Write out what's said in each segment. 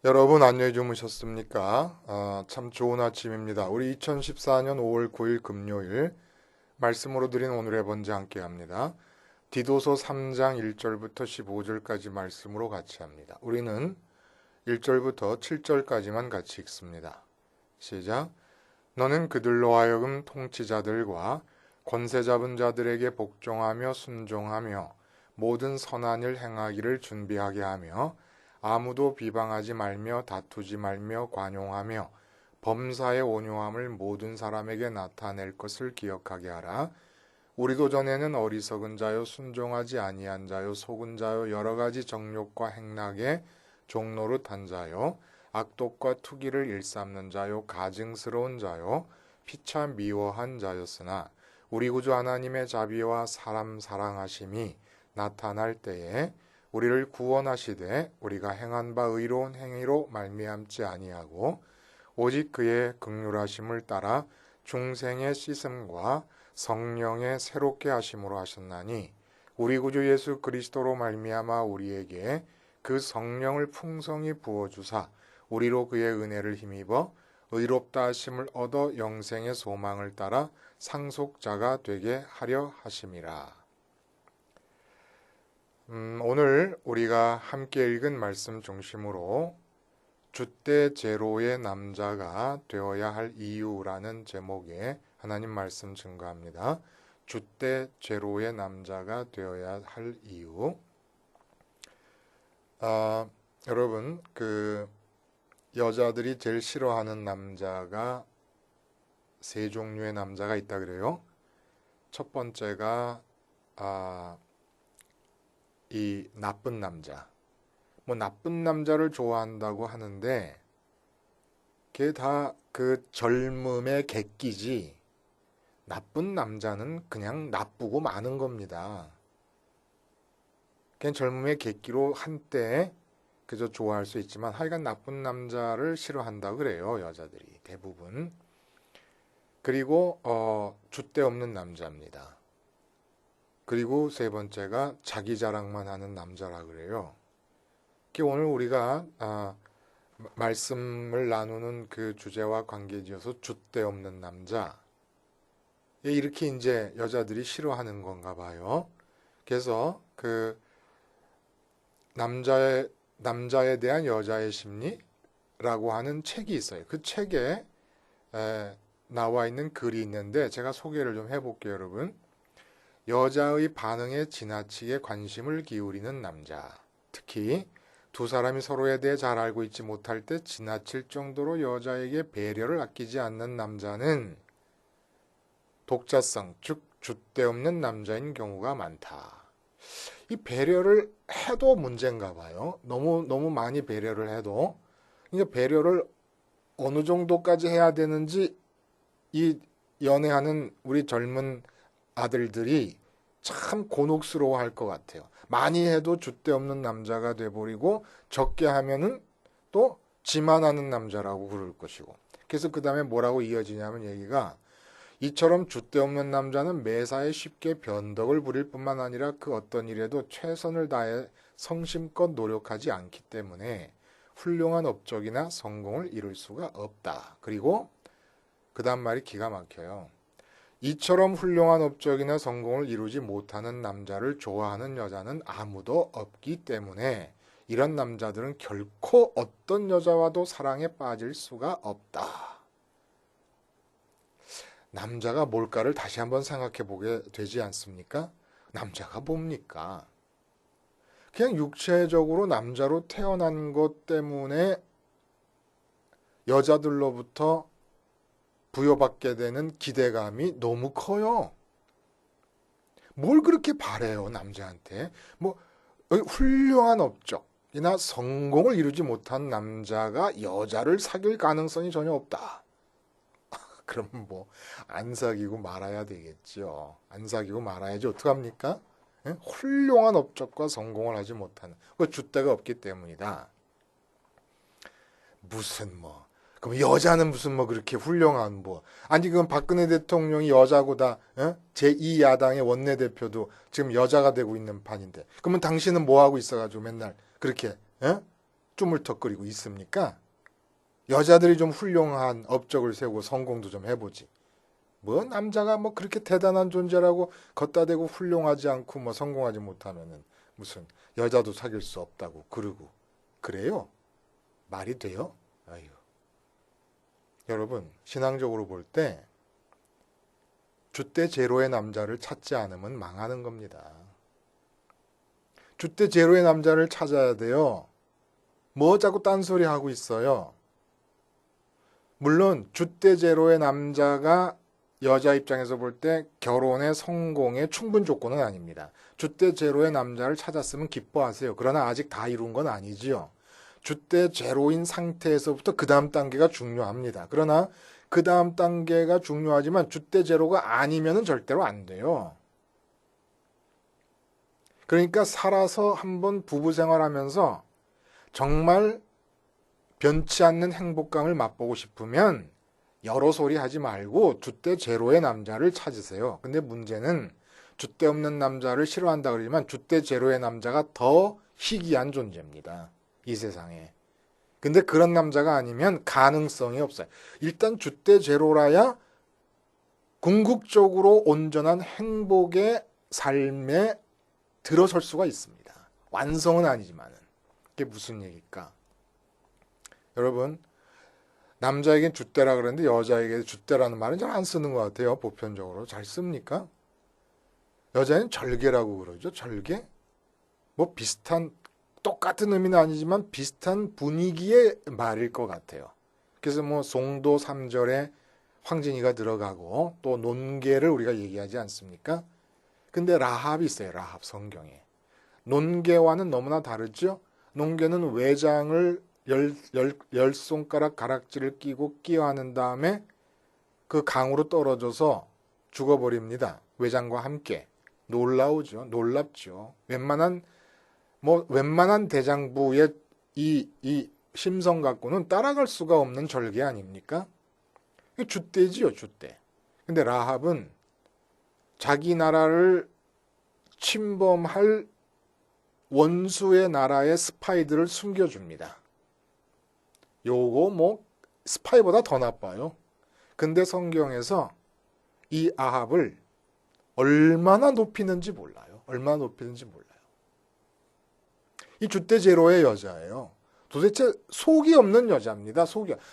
여러분 안녕히 주무셨습니까? 참 좋은 아침입니다. 우리 2014년 5월 9일 금요일 말씀으로 드린 오늘의 번제 함께 합니다. 디도서 3장 1절부터 15절까지 말씀으로 같이 합니다. 우리는 1절부터 7절까지만 같이 읽습니다. 시작. 너는 그들로 하여금 통치자들과 권세 잡은 자들에게 복종하며 순종하며 모든 선한 일 행하기를 준비하게 하며 아무도 비방하지 말며 다투지 말며 관용하며 범사의 온유함을 모든 사람에게 나타낼 것을 기억하게 하라. 우리도 전에는 어리석은 자요 순종하지 아니한 자요 속은 자요 여러 가지 정욕과 행락에 종노릇한 자요 악독과 투기를 일삼는 자요 가증스러운 자요 피차 미워한 자였으나 우리 구주 하나님의 자비와 사람 사랑하심이 나타날 때에 우리를 구원하시되 우리가 행한 바 의로운 행위로 말미암지 아니하고 오직 그의 긍휼하심을 따라 중생의 씻음과 성령의 새롭게 하심으로 하셨나니 우리 구주 예수 그리스도로 말미암아 우리에게 그 성령을 풍성히 부어주사 우리로 그의 은혜를 힘입어 의롭다 하심을 얻어 영생의 소망을 따라 상속자가 되게 하려 하심이라. 오늘 우리가 함께 읽은 말씀 중심으로 주때 제로의 남자가 되어야 할 이유라는 제목의 하나님 말씀 증거합니다. 주때 제로의 남자가 되어야 할 이유. 여러분, 여자들이 제일 싫어하는 남자가 세 종류의 남자가 있다 그래요. 첫 번째가 이 나쁜 남자. 나쁜 남자를 좋아한다고 하는데 그게 다 그 젊음의 객기지. 나쁜 남자는 그냥 나쁘고 많은 겁니다. 그냥 젊음의 객기로 한때 그저 좋아할 수 있지만 하여간 나쁜 남자를 싫어한다고 그래요, 여자들이 대부분. 그리고 줏대 없는 남자입니다. 그리고 세 번째가 자기 자랑만 하는 남자라 그래요. 오늘 우리가 말씀을 나누는 그 주제와 관계지어서 줏대 없는 남자. 이렇게 이제 여자들이 싫어하는 건가 봐요. 그래서 그 남자에 대한 여자의 심리라고 하는 책이 있어요. 그 책에 나와 있는 글이 있는데 제가 소개를 좀 해볼게요, 여러분. 여자의 반응에 지나치게 관심을 기울이는 남자. 특히 두 사람이 서로에 대해 잘 알고 있지 못할 때 지나칠 정도로 여자에게 배려를 아끼지 않는 남자는 독자성, 즉 줏대 없는 남자인 경우가 많다. 이 배려를 해도 문제인가 봐요. 너무 많이 배려를 해도. 이제 배려를 어느 정도까지 해야 되는지 이 연애하는 우리 젊은 아들들이 참 곤혹스러워 할 것 같아요. 많이 해도 줏대 없는 남자가 돼버리고 적게 하면은 또 지만하는 남자라고 그럴 것이고. 그래서 그 다음에 뭐라고 이어지냐면 얘기가 이처럼 줏대 없는 남자는 매사에 쉽게 변덕을 부릴 뿐만 아니라 그 어떤 일에도 최선을 다해 성심껏 노력하지 않기 때문에 훌륭한 업적이나 성공을 이룰 수가 없다. 그리고 그 다음 말이 기가 막혀요. 이처럼 훌륭한 업적이나 성공을 이루지 못하는 남자를 좋아하는 여자는 아무도 없기 때문에 이런 남자들은 결코 어떤 여자와도 사랑에 빠질 수가 없다. 남자가 뭘까를 다시 한번 생각해 보게 되지 않습니까? 남자가 뭡니까? 그냥 육체적으로 남자로 태어난 것 때문에 여자들로부터 부여받게 되는 기대감이 너무 커요. 뭘 그렇게 바래요, 남자한테? 훌륭한 업적이나 성공을 이루지 못한 남자가 여자를 사귈 가능성이 전혀 없다. 그럼 안 사귀고 말아야 되겠죠. 안 사귀고 말아야지 어떡합니까? 훌륭한 업적과 성공을 하지 못하는 그 줏대가 없기 때문이다. 그럼 여자는 그렇게 훌륭한 아니 그럼 박근혜 대통령이 여자고 다 제2야당의 원내대표도 지금 여자가 되고 있는 판인데 그러면 당신은 뭐 하고 있어가지고 맨날 그렇게 쪼물턱거리고 있습니까? 여자들이 좀 훌륭한 업적을 세우고 성공도 좀 해보지. 뭐 남자가 뭐 그렇게 대단한 존재라고 걷다 대고 훌륭하지 않고 뭐 성공하지 못하면은 무슨 여자도 사귈 수 없다고 그러고 그래요? 말이 돼요? 아유. 여러분 신앙적으로 볼 때 줏대 제로의 남자를 찾지 않으면 망하는 겁니다. 줏대 제로의 남자를 찾아야 돼요. 뭐 자꾸 딴소리 하고 있어요. 물론 줏대 제로의 남자가 여자 입장에서 볼 때 결혼의 성공의 충분 조건은 아닙니다. 줏대 제로의 남자를 찾았으면 기뻐하세요. 그러나 아직 다 이룬 건 아니지요. 줏대 제로인 상태에서부터 그 다음 단계가 중요합니다. 그러나 그 다음 단계가 중요하지만 줏대 제로가 아니면은 절대로 안 돼요. 그러니까 살아서 한번 부부 생활하면서 정말 변치 않는 행복감을 맛보고 싶으면 여러 소리 하지 말고 줏대 제로의 남자를 찾으세요. 근데 문제는 줏대 없는 남자를 싫어한다 그러지만 줏대 제로의 남자가 더 희귀한 존재입니다. 이 세상에. 근데 그런 남자가 아니면 가능성이 없어요. 일단 줏대 제로라야 궁극적으로 온전한 행복의 삶에 들어설 수가 있습니다. 완성은 아니지만은. 이게 무슨 얘기일까? 여러분 남자에겐 줏대라 그러는데 여자에게 줏대라는 말은 잘 안 쓰는 것 같아요. 보편적으로. 잘 씁니까? 여자는 절개라고 그러죠. 절개? 뭐 비슷한 똑같은 의미는 아니지만 비슷한 분위기의 말일 것 같아요. 그래서 뭐 송도 3절에 황진이가 들어가고 또 논개를 우리가 얘기하지 않습니까? 근데 라합이 있어요. 라합 성경에. 논개와는 너무나 다르죠. 논개는 외장을 열 손가락 가락지를 끼고 끼워하는 다음에 그 강으로 떨어져서 죽어버립니다. 외장과 함께. 놀라우죠. 놀랍죠. 웬만한 대장부의 이 심성 갖고는 따라갈 수가 없는 절개 아닙니까? 줏대지요, 줏대. 근데 라합은 자기 나라를 침범할 원수의 나라의 스파이들을 숨겨줍니다. 요거 뭐 스파이보다 더 나빠요. 근데 성경에서 이 아합을 얼마나 높이는지 몰라요. 얼마나 높이는지 몰라요. 이 줏대 제로의 여자예요. 도대체 속이 없는 여자입니다.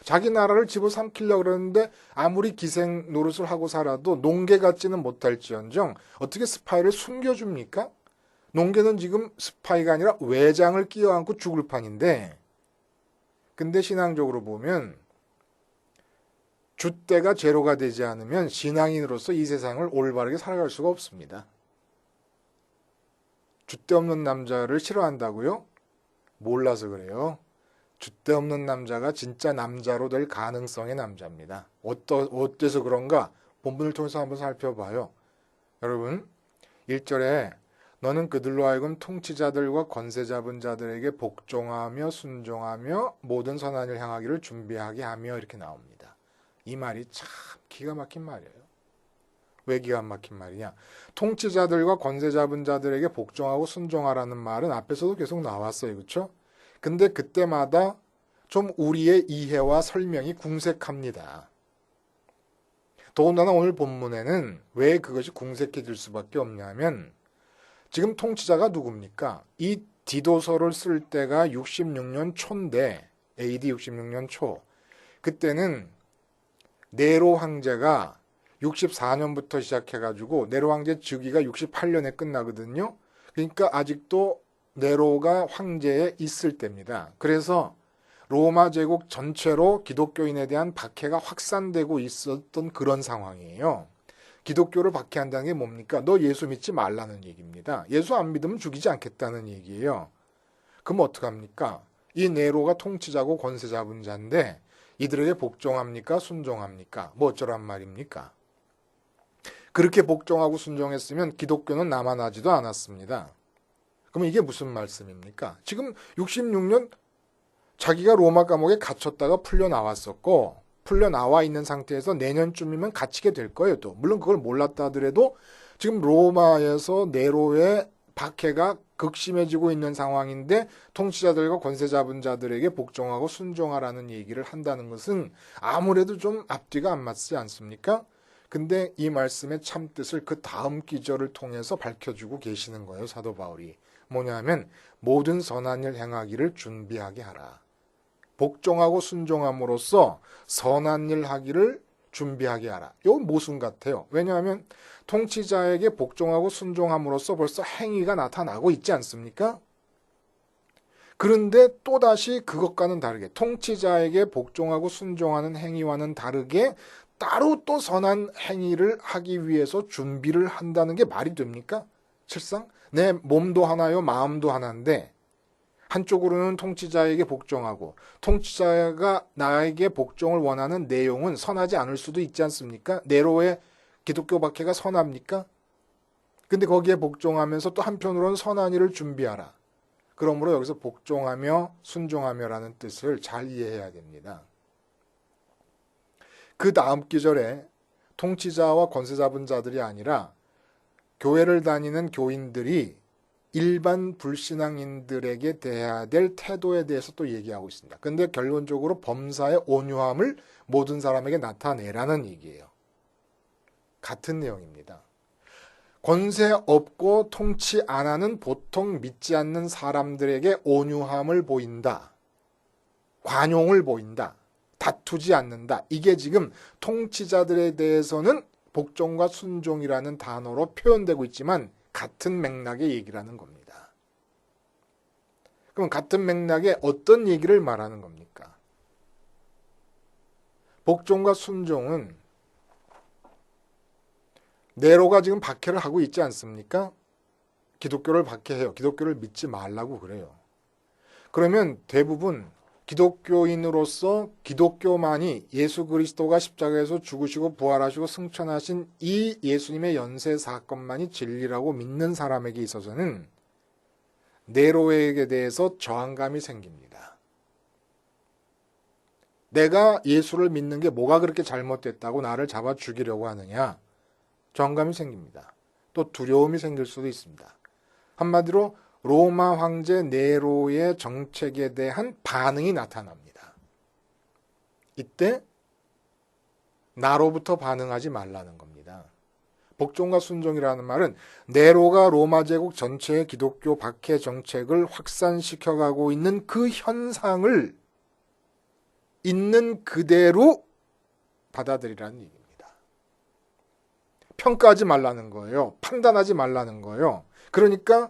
자기 나라를 집어삼키려고 그러는데 아무리 기생 노릇을 하고 살아도 농개 같지는 못할지언정 어떻게 스파이를 숨겨줍니까? 농개는 지금 스파이가 아니라 외장을 끼어안고 죽을 판인데 근데 신앙적으로 보면 줏대가 제로가 되지 않으면 신앙인으로서 이 세상을 올바르게 살아갈 수가 없습니다. 줏대 없는 남자를 싫어한다고요? 몰라서 그래요. 줏대 없는 남자가 진짜 남자로 될 가능성의 남자입니다. 어때서 그런가? 본문을 통해서 한번 살펴봐요. 여러분 1절에 너는 그들로 하여금 통치자들과 권세 잡은 자들에게 복종하며 순종하며 모든 선한 일 향하기를 준비하게 하며 이렇게 나옵니다. 이 말이 참 기가 막힌 말이에요. 왜 기가 막힌 말이냐? 통치자들과 권세 잡은 자들에게 복종하고 순종하라는 말은 앞에서도 계속 나왔어요. 그렇죠? 근데 그때마다 좀 우리의 이해와 설명이 궁색합니다. 더군다나 오늘 본문에는 왜 그것이 궁색해질 수밖에 없냐면 지금 통치자가 누굽니까? 이 디도서를 쓸 때가 66년 초인데 AD 66년 초. 그때는 네로 황제가 64년부터 시작해가지고 네로 황제 즉위가 68년에 끝나거든요. 그러니까 아직도 네로가 황제에 있을 때입니다. 그래서 로마 제국 전체로 기독교인에 대한 박해가 확산되고 있었던 그런 상황이에요. 기독교를 박해한다는 게 뭡니까? 너 예수 믿지 말라는 얘기입니다. 예수 안 믿으면 죽이지 않겠다는 얘기예요. 그럼 어떡합니까? 이 네로가 통치자고 권세 잡은 자인데 이들에게 복종합니까? 순종합니까? 뭐 어쩌란 말입니까? 그렇게 복종하고 순종했으면 기독교는 남아나지도 않았습니다. 그럼 이게 무슨 말씀입니까? 지금 66년 자기가 로마 감옥에 갇혔다가 풀려나왔었고 풀려나와 있는 상태에서 내년쯤이면 갇히게 될 거예요. 또 물론 그걸 몰랐다 하더라도 지금 로마에서 네로의 박해가 극심해지고 있는 상황인데 통치자들과 권세 잡은 자들에게 복종하고 순종하라는 얘기를 한다는 것은 아무래도 좀 앞뒤가 안 맞지 않습니까? 근데 이 말씀의 참뜻을 그 다음 기절을 통해서 밝혀주고 계시는 거예요, 사도 바울이. 뭐냐면 모든 선한 일 행하기를 준비하게 하라. 복종하고 순종함으로써 선한 일 하기를 준비하게 하라. 이건 모순 같아요. 왜냐하면 통치자에게 복종하고 순종함으로써 벌써 행위가 나타나고 있지 않습니까? 그런데 또다시 그것과는 다르게 통치자에게 복종하고 순종하는 행위와는 다르게 따로 또 선한 행위를 하기 위해서 준비를 한다는 게 말이 됩니까? 실상 내 몸도 하나요, 마음도 하나인데 한쪽으로는 통치자에게 복종하고 통치자가 나에게 복종을 원하는 내용은 선하지 않을 수도 있지 않습니까? 네로의 기독교 박해가 선합니까? 근데 거기에 복종하면서 또 한편으로는 선한 일을 준비하라. 그러므로 여기서 복종하며 순종하며라는 뜻을 잘 이해해야 됩니다. 그 다음 기절에 통치자와 권세 잡은 자들이 아니라 교회를 다니는 교인들이 일반 불신앙인들에게 대해야 될 태도에 대해서 또 얘기하고 있습니다. 근데 결론적으로 범사의 온유함을 모든 사람에게 나타내라는 얘기예요. 같은 내용입니다. 권세 없고 통치 안 하는 보통 믿지 않는 사람들에게 온유함을 보인다. 관용을 보인다. 다투지 않는다. 이게 지금 통치자들에 대해서는 복종과 순종이라는 단어로 표현되고 있지만 같은 맥락의 얘기라는 겁니다. 그럼 같은 맥락에 어떤 얘기를 말하는 겁니까? 복종과 순종은 네로가 지금 박해를 하고 있지 않습니까? 기독교를 박해해요. 기독교를 믿지 말라고 그래요. 그러면 대부분 기독교인으로서 기독교만이 예수 그리스도가 십자가에서 죽으시고 부활하시고 승천하신 이 예수님의 연쇄 사건만이 진리라고 믿는 사람에게 있어서는 네로에게 대해서 저항감이 생깁니다. 내가 예수를 믿는 게 뭐가 그렇게 잘못됐다고 나를 잡아 죽이려고 하느냐? 저항감이 생깁니다. 또 두려움이 생길 수도 있습니다. 한마디로 로마 황제 네로의 정책에 대한 반응이 나타납니다. 이때 나로부터 반응하지 말라는 겁니다. 복종과 순종이라는 말은 네로가 로마 제국 전체의 기독교 박해 정책을 확산시켜가고 있는 그 현상을 있는 그대로 받아들이라는 얘기입니다. 평가하지 말라는 거예요. 판단하지 말라는 거예요. 그러니까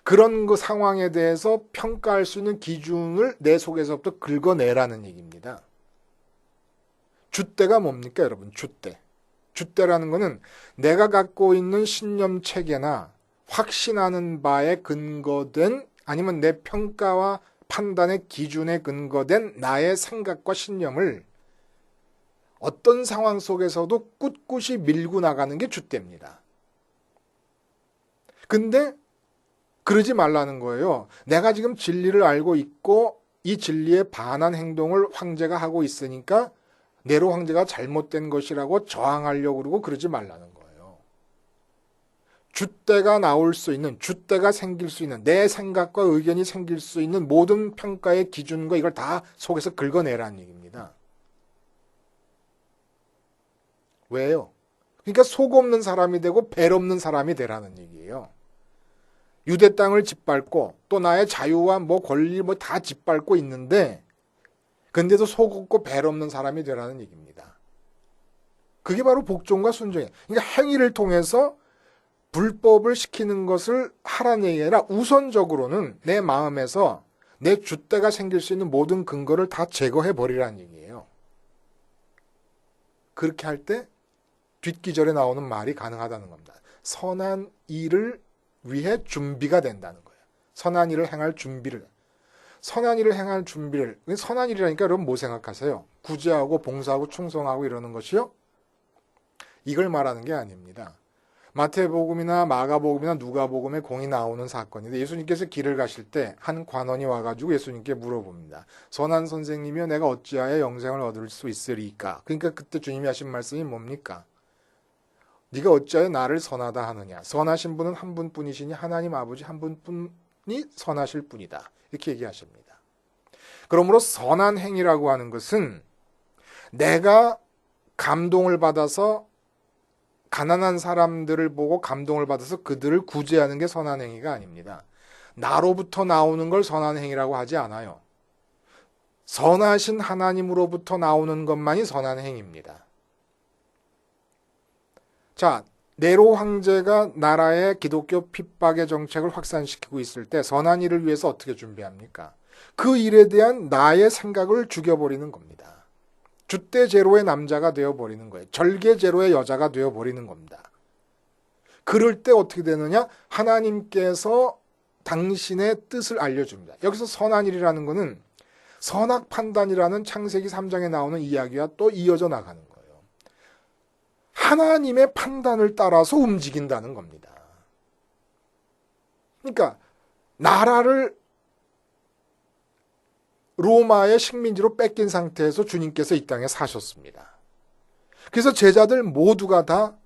그런 그 상황에 대해서 평가할 수 있는 기준을 내 속에서부터 긁어내라는 얘기입니다. 줏대가 뭡니까, 여러분? 줏대. 줏대라는 것은 내가 갖고 있는 신념 체계나 확신하는 바에 근거된 아니면 내 평가와 판단의 기준에 근거된 나의 생각과 신념을 어떤 상황 속에서도 꿋꿋이 밀고 나가는 게 줏대입니다. 근데 그러지 말라는 거예요. 내가 지금 진리를 알고 있고 이 진리에 반한 행동을 황제가 하고 있으니까 네로 황제가 잘못된 것이라고 저항하려고 그러고 그러지 말라는 거예요. 줏대가 나올 수 있는, 줏대가 생길 수 있는, 내 생각과 의견이 생길 수 있는 모든 평가의 기준과 이걸 다 속에서 긁어내라는 얘기입니다. 왜요? 그러니까 속 없는 사람이 되고 벨 없는 사람이 되라는 얘기예요. 유대 땅을 짓밟고 또 나의 자유와 뭐 권리 뭐 다 짓밟고 있는데 근데도 속 없고 벨 없는 사람이 되라는 얘기입니다. 그게 바로 복종과 순종이에요. 그러니까 행위를 통해서 불법을 시키는 것을 하라는 얘기 아니라 우선적으로는 내 마음에서 내 줏대가 생길 수 있는 모든 근거를 다 제거해 버리라는 얘기예요. 그렇게 할 때 뒷기절에 나오는 말이 가능하다는 겁니다. 선한 일을 위해 준비가 된다는 거예요. 선한 일을 행할 준비를. 선한 일을 행할 준비를. 선한 일이라니까 여러분 뭐 생각하세요? 구제하고 봉사하고 충성하고 이러는 것이요? 이걸 말하는 게 아닙니다. 마태복음이나 마가복음이나 누가복음에 공이 나오는 사건인데 예수님께서 길을 가실 때 한 관원이 와가지고 예수님께 물어봅니다. 선한 선생님이여 내가 어찌하여 영생을 얻을 수 있으리까? 그러니까 그때 주님이 하신 말씀이 뭡니까? 네가 어찌하여 나를 선하다 하느냐. 선하신 분은 한 분뿐이시니 하나님 아버지 한 분뿐이 선하실 뿐이다. 이렇게 얘기하십니다. 그러므로 선한 행위라고 하는 것은 내가 감동을 받아서 가난한 사람들을 보고 감동을 받아서 그들을 구제하는 게 선한 행위가 아닙니다. 나로부터 나오는 걸 선한 행위라고 하지 않아요. 선하신 하나님으로부터 나오는 것만이 선한 행위입니다. 자, 네로 황제가 나라의 기독교 핍박의 정책을 확산시키고 있을 때 선한 일을 위해서 어떻게 준비합니까? 그 일에 대한 나의 생각을 죽여버리는 겁니다. 줏대 제로의 남자가 되어버리는 거예요. 절개 제로의 여자가 되어버리는 겁니다. 그럴 때 어떻게 되느냐? 하나님께서 당신의 뜻을 알려줍니다. 여기서 선한 일이라는 것은 선악 판단이라는 창세기 3장에 나오는 이야기와 또 이어져 나가는 거예요. 하나님의 판단을 따라서 움직인다는 겁니다. 그러니까 나라를 로마의 식민지로 뺏긴 상태에서 주님께서 이 땅에 사셨습니다. 그래서 제자들 모두가 다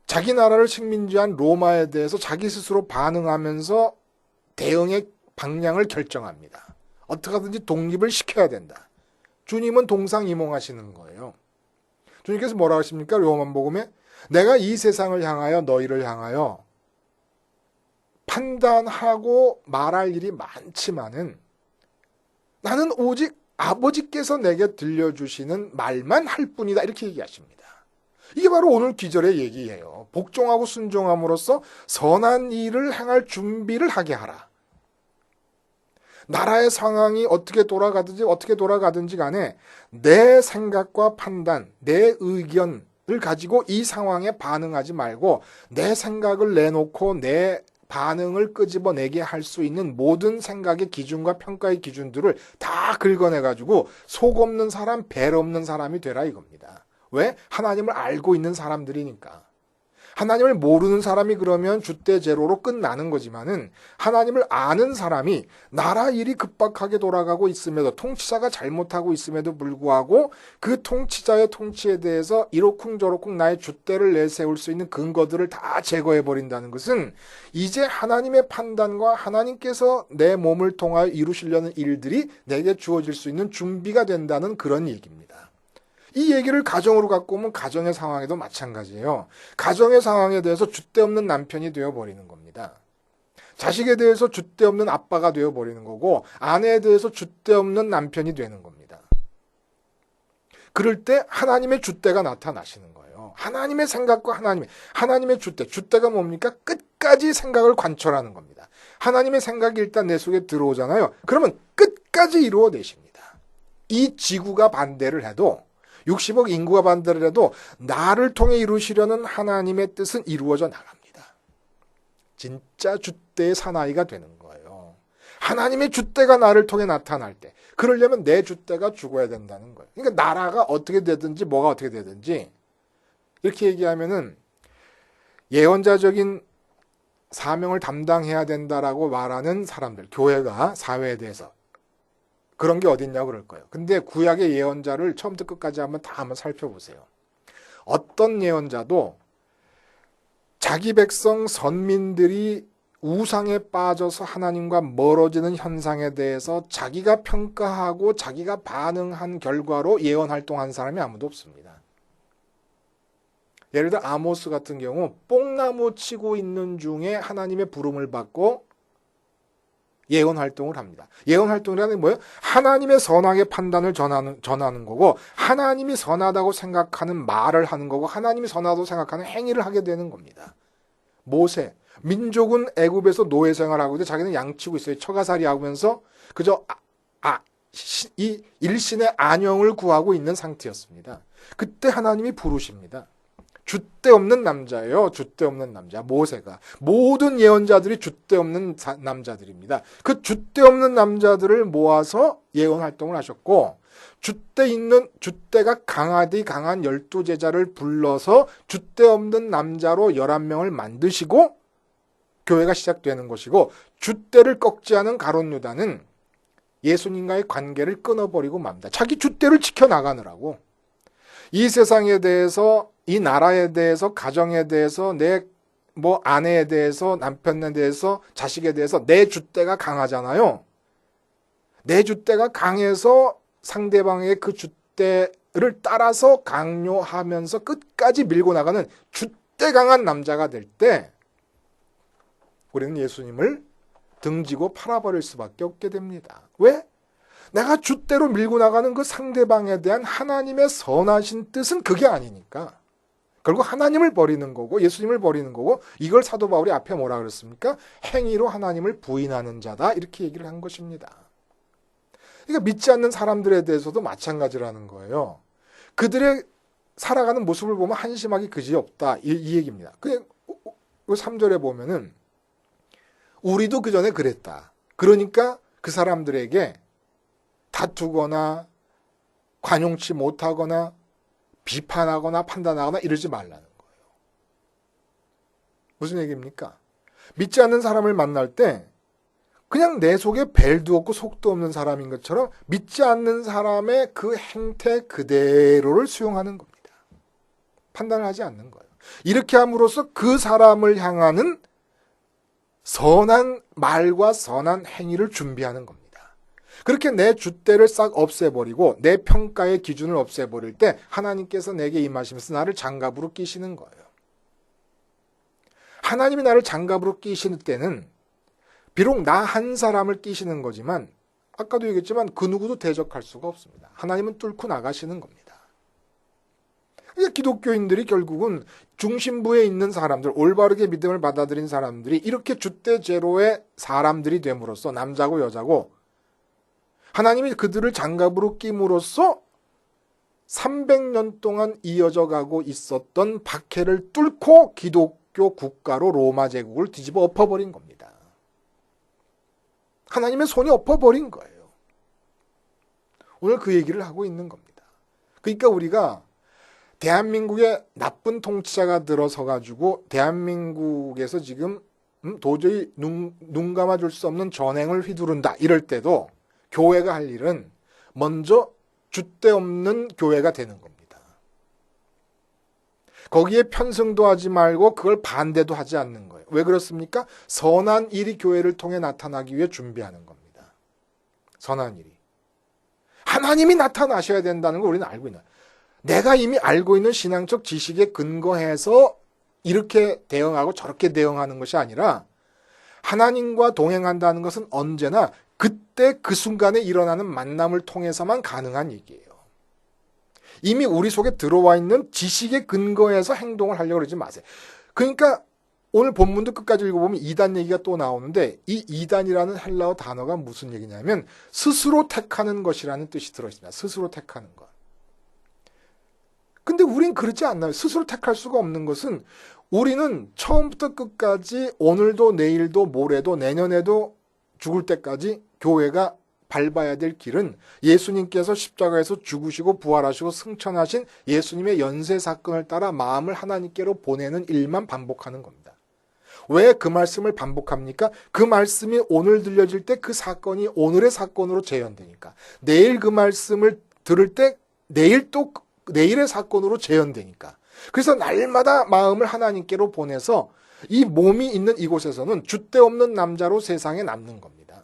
자기 나라를 식민지한 로마에 대해서 자기 스스로 반응하면서 대응의 방향을 결정합니다. 어떻게 하든지 독립을 시켜야 된다. 주님은 동상이몽하시는 거예요. 주님께서 뭐라고 하십니까? 요한복음에 내가 이 세상을 향하여 너희를 향하여 판단하고 말할 일이 많지만은 나는 오직 아버지께서 내게 들려주시는 말만 할 뿐이다. 이렇게 얘기하십니다. 이게 바로 오늘 기절의 얘기예요. 복종하고 순종함으로써 선한 일을 행할 준비를 하게 하라. 나라의 상황이 어떻게 돌아가든지 간에 내 생각과 판단, 내 의견을 가지고 이 상황에 반응하지 말고 내 생각을 내놓고 내 반응을 끄집어내게 할 수 있는 모든 생각의 기준과 평가의 기준들을 다 긁어내가지고 속 없는 사람, 벨 없는 사람이 되라 이겁니다. 왜? 하나님을 알고 있는 사람들이니까. 하나님을 모르는 사람이 그러면 줏대 제로로 끝나는 거지만은 하나님을 아는 사람이 나라 일이 급박하게 돌아가고 있음에도 통치자가 잘못하고 있음에도 불구하고 그 통치자의 통치에 대해서 이러쿵저러쿵 나의 줏대를 내세울 수 있는 근거들을 다 제거해 버린다는 것은 이제 하나님의 판단과 하나님께서 내 몸을 통하여 이루시려는 일들이 내게 주어질 수 있는 준비가 된다는 그런 얘기입니다. 이 얘기를 가정으로 갖고 오면 가정의 상황에도 마찬가지예요. 가정의 상황에 대해서 줏대 없는 남편이 되어버리는 겁니다. 자식에 대해서 줏대 없는 아빠가 되어버리는 거고 아내에 대해서 줏대 없는 남편이 되는 겁니다. 그럴 때 하나님의 줏대가 나타나시는 거예요. 하나님의 생각과 하나님의 줏대가 뭡니까? 끝까지 생각을 관철하는 겁니다. 하나님의 생각이 일단 내 속에 들어오잖아요. 그러면 끝까지 이루어내십니다. 이 지구가 반대를 해도 60억 인구가 반대를 해도 나를 통해 이루시려는 하나님의 뜻은 이루어져 나갑니다. 진짜 줏대의 사나이가 되는 거예요. 하나님의 줏대가 나를 통해 나타날 때 그러려면 내 줏대가 죽어야 된다는 거예요. 그러니까 나라가 어떻게 되든지 뭐가 어떻게 되든지 이렇게 얘기하면은 예언자적인 사명을 담당해야 된다라고 말하는 사람들, 교회가 사회에 대해서 그런 게 어딨냐고 그럴 거예요. 근데 구약의 예언자를 처음부터 끝까지 한번 살펴보세요. 어떤 예언자도 자기 백성 선민들이 우상에 빠져서 하나님과 멀어지는 현상에 대해서 자기가 평가하고 자기가 반응한 결과로 예언 활동한 사람이 아무도 없습니다. 예를 들어 아모스 같은 경우 뽕나무 치고 있는 중에 하나님의 부름을 받고 예언 활동을 합니다. 예언 활동이라는 게 뭐예요? 하나님의 선악의 판단을 전하는 거고 하나님이 선하다고 생각하는 말을 하는 거고 하나님이 선하다고 생각하는 행위를 하게 되는 겁니다. 모세, 민족은 애굽에서 노예 생활하고 있는데 자기는 양치고 있어요. 처가살이 하면서 그저 이 일신의 안영을 구하고 있는 상태였습니다. 그때 하나님이 부르십니다. 줏대 없는 남자예요. 줏대 없는 남자 모세가. 모든 예언자들이 줏대 없는 남자들입니다. 그 줏대 없는 남자들을 모아서 예언 활동을 하셨고 줏대가 강하디 강한 12제자를 불러서 줏대 없는 남자로 11명을 만드시고 교회가 시작되는 것이고 줏대를 꺾지 않은 가룟 유다는 예수님과의 관계를 끊어버리고 맙니다. 자기 줏대를 지켜나가느라고. 이 세상에 대해서 이 나라에 대해서, 가정에 대해서, 내 아내에 대해서, 남편에 대해서, 자식에 대해서 내 줏대가 강하잖아요. 내 줏대가 강해서 상대방의 그 줏대를 따라서 강요하면서 끝까지 밀고 나가는 줏대 강한 남자가 될 때 우리는 예수님을 등지고 팔아버릴 수밖에 없게 됩니다. 왜? 내가 줏대로 밀고 나가는 그 상대방에 대한 하나님의 선하신 뜻은 그게 아니니까. 결국 하나님을 버리는 거고 예수님을 버리는 거고, 이걸 사도 바울이 앞에 뭐라 그랬습니까? 행위로 하나님을 부인하는 자다, 이렇게 얘기를 한 것입니다. 그러니까 믿지 않는 사람들에 대해서도 마찬가지라는 거예요. 그들의 살아가는 모습을 보면 한심하기 그지없다, 이 얘기입니다. 그 3절에 보면은 우리도 그 전에 그랬다. 그러니까 그 사람들에게 다투거나 관용치 못하거나 비판하거나 판단하거나 이러지 말라는 거예요. 무슨 얘기입니까? 믿지 않는 사람을 만날 때 그냥 내 속에 벨도 없고 속도 없는 사람인 것처럼 믿지 않는 사람의 그 행태 그대로를 수용하는 겁니다. 판단을 하지 않는 거예요. 이렇게 함으로써 그 사람을 향하는 선한 말과 선한 행위를 준비하는 겁니다. 그렇게 내 줏대를 싹 없애버리고 내 평가의 기준을 없애버릴 때 하나님께서 내게 임하시면서 나를 장갑으로 끼시는 거예요. 하나님이 나를 장갑으로 끼시는 때는 비록 나 한 사람을 끼시는 거지만 아까도 얘기했지만 그 누구도 대적할 수가 없습니다. 하나님은 뚫고 나가시는 겁니다. 그러니까 기독교인들이 결국은 중심부에 있는 사람들, 올바르게 믿음을 받아들인 사람들이 이렇게 줏대 제로의 사람들이 됨으로써, 남자고 여자고 하나님이 그들을 장갑으로 끼므로써 300년 동안 이어져 가고 있었던 박해를 뚫고 기독교 국가로 로마 제국을 뒤집어 엎어버린 겁니다. 하나님의 손이 엎어버린 거예요. 오늘 그 얘기를 하고 있는 겁니다. 그러니까 우리가 대한민국에 나쁜 통치자가 들어서 가지고 대한민국에서 지금 도저히 눈 감아줄 수 없는 전행을 휘두른다, 이럴 때도 교회가 할 일은 먼저 줏대 없는 교회가 되는 겁니다. 거기에 편승도 하지 말고 그걸 반대도 하지 않는 거예요. 왜 그렇습니까? 선한 일이 교회를 통해 나타나기 위해 준비하는 겁니다. 선한 일이. 하나님이 나타나셔야 된다는 걸 우리는 알고 있는 거예요. 내가 이미 알고 있는 신앙적 지식에 근거해서 이렇게 대응하고 저렇게 대응하는 것이 아니라 하나님과 동행한다는 것은 언제나 그때 그 순간에 일어나는 만남을 통해서만 가능한 얘기예요. 이미 우리 속에 들어와 있는 지식에 근거해서 행동을 하려고 그러지 마세요. 그러니까 오늘 본문도 끝까지 읽어보면 이단 얘기가 또 나오는데, 이 이단이라는 헬라어 단어가 무슨 얘기냐면 스스로 택하는 것이라는 뜻이 들어있습니다. 스스로 택하는 것. 근데 우린 그렇지 않나요? 스스로 택할 수가 없는 것은 우리는 처음부터 끝까지 오늘도 내일도 모레도 내년에도 죽을 때까지 교회가 밟아야 될 길은 예수님께서 십자가에서 죽으시고 부활하시고 승천하신 예수님의 연쇄 사건을 따라 마음을 하나님께로 보내는 일만 반복하는 겁니다. 왜 그 말씀을 반복합니까? 그 말씀이 오늘 들려질 때 그 사건이 오늘의 사건으로 재현되니까. 내일 그 말씀을 들을 때 내일 또 내일의 사건으로 재현되니까. 그래서 날마다 마음을 하나님께로 보내서 이 몸이 있는 이곳에서는 줏대 없는 남자로 세상에 남는 겁니다.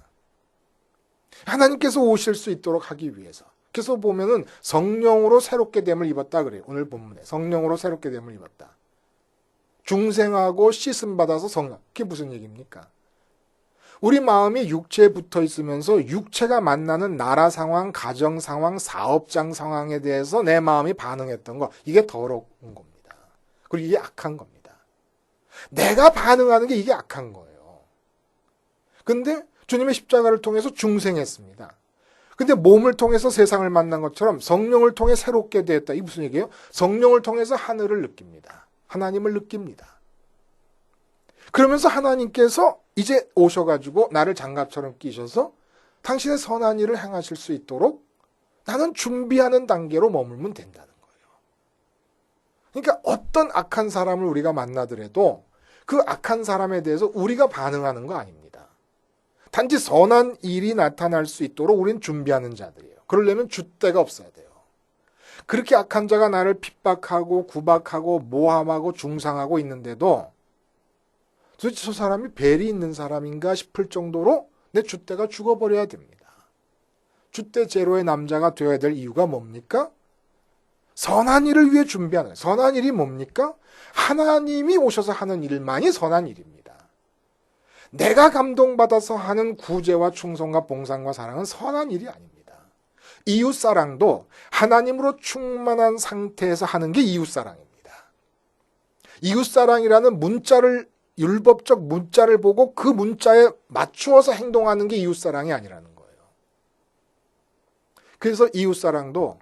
하나님께서 오실 수 있도록 하기 위해서. 그래서 보면은 성령으로 새롭게 됨을 입었다 그래요. 오늘 본문에 성령으로 새롭게 됨을 입었다. 중생하고 씻음 받아서 성령. 그게 무슨 얘기입니까? 우리 마음이 육체에 붙어 있으면서 육체가 만나는 나라 상황, 가정 상황, 사업장 상황에 대해서 내 마음이 반응했던 거, 이게 더러운 겁니다. 그리고 이게 악한 겁니다. 내가 반응하는 게 이게 악한 거예요. 근데 주님의 십자가를 통해서 중생했습니다. 근데 몸을 통해서 세상을 만난 것처럼 성령을 통해 새롭게 되었다. 이게 무슨 얘기예요? 성령을 통해서 하늘을 느낍니다. 하나님을 느낍니다. 그러면서 하나님께서 이제 오셔가지고 나를 장갑처럼 끼셔서 당신의 선한 일을 행하실 수 있도록 나는 준비하는 단계로 머물면 된다는 거예요. 그러니까 어떤 악한 사람을 우리가 만나더라도 그 악한 사람에 대해서 우리가 반응하는 거 아닙니다. 단지 선한 일이 나타날 수 있도록 우리는 준비하는 자들이에요. 그러려면 줏대가 없어야 돼요. 그렇게 악한 자가 나를 핍박하고 구박하고 모함하고 중상하고 있는데도 도대체 저 사람이 벨이 있는 사람인가 싶을 정도로 내 줏대가 죽어버려야 됩니다. 줏대 제로의 남자가 되어야 될 이유가 뭡니까? 선한 일을 위해 준비하는, 선한 일이 뭡니까? 하나님이 오셔서 하는 일만이 선한 일입니다. 내가 감동받아서 하는 구제와 충성과 봉상과 사랑은 선한 일이 아닙니다. 이웃사랑도 하나님으로 충만한 상태에서 하는 게 이웃사랑입니다. 이웃사랑이라는 문자를, 율법적 문자를 보고 그 문자에 맞추어서 행동하는 게 이웃사랑이 아니라는 거예요. 그래서 이웃사랑도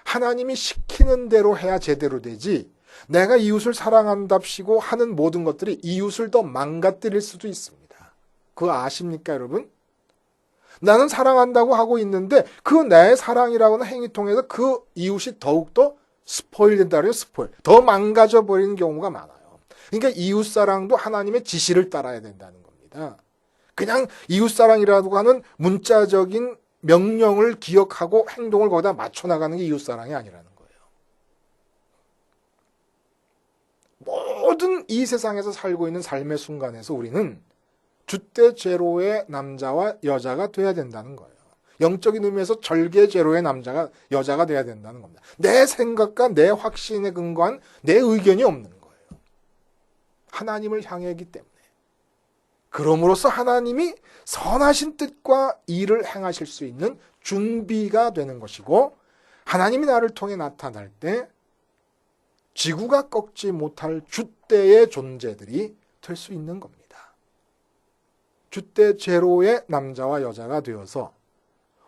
하나님이 시키는 대로 해야 제대로 되지, 내가 이웃을 사랑한답시고 하는 모든 것들이 이웃을 더 망가뜨릴 수도 있습니다. 그거 아십니까, 여러분? 나는 사랑한다고 하고 있는데 그 내 사랑이라고는 행위 통해서 그 이웃이 더욱더 스포일 된다 그래요. 스포일. 더 망가져 버리는 경우가 많아요. 그러니까 이웃사랑도 하나님의 지시를 따라야 된다는 겁니다. 그냥 이웃사랑이라고 하는 문자적인 명령을 기억하고 행동을 거기다 맞춰 나가는 게 이웃사랑이 아니라는 거예요. 모든 이 세상에서 살고 있는 삶의 순간에서 우리는 줏대 제로의 남자와 여자가 돼야 된다는 거예요. 영적인 의미에서 절개 제로의 남자가 여자가 돼야 된다는 겁니다. 내 생각과 내 확신에 근거한 내 의견이 없는 거예요. 하나님을 향하기 때문에. 그럼으로써 하나님이 선하신 뜻과 일을 행하실 수 있는 준비가 되는 것이고, 하나님이 나를 통해 나타날 때 지구가 꺾지 못할 줏대의 존재들이 될 수 있는 겁니다. 줏대 제로의 남자와 여자가 되어서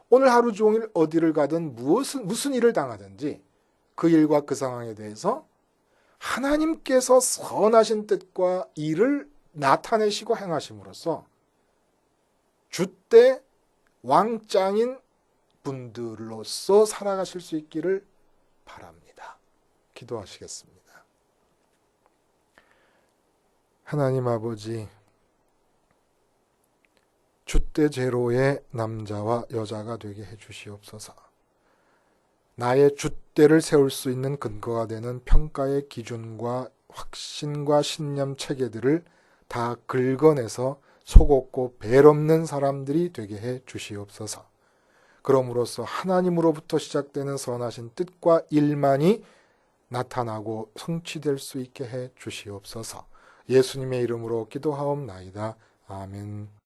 오늘 하루 종일 어디를 가든 무슨 일을 당하든지 그 일과 그 상황에 대해서 하나님께서 선하신 뜻과 일을 나타내시고 행하심으로써 줏대 왕짱인 분들로서 살아가실 수 있기를 바랍니다. 기도하시겠습니다. 하나님 아버지, 줏대 제로의 남자와 여자가 되게 해주시옵소서. 나의 줏대를 세울 수 있는 근거가 되는 평가의 기준과 확신과 신념 체계들을 다 긁어내서 속없고 벨 없는 사람들이 되게 해 주시옵소서. 그럼으로써 하나님으로부터 시작되는 선하신 뜻과 일만이 나타나고 성취될 수 있게 해 주시옵소서. 예수님의 이름으로 기도하옵나이다. 아멘.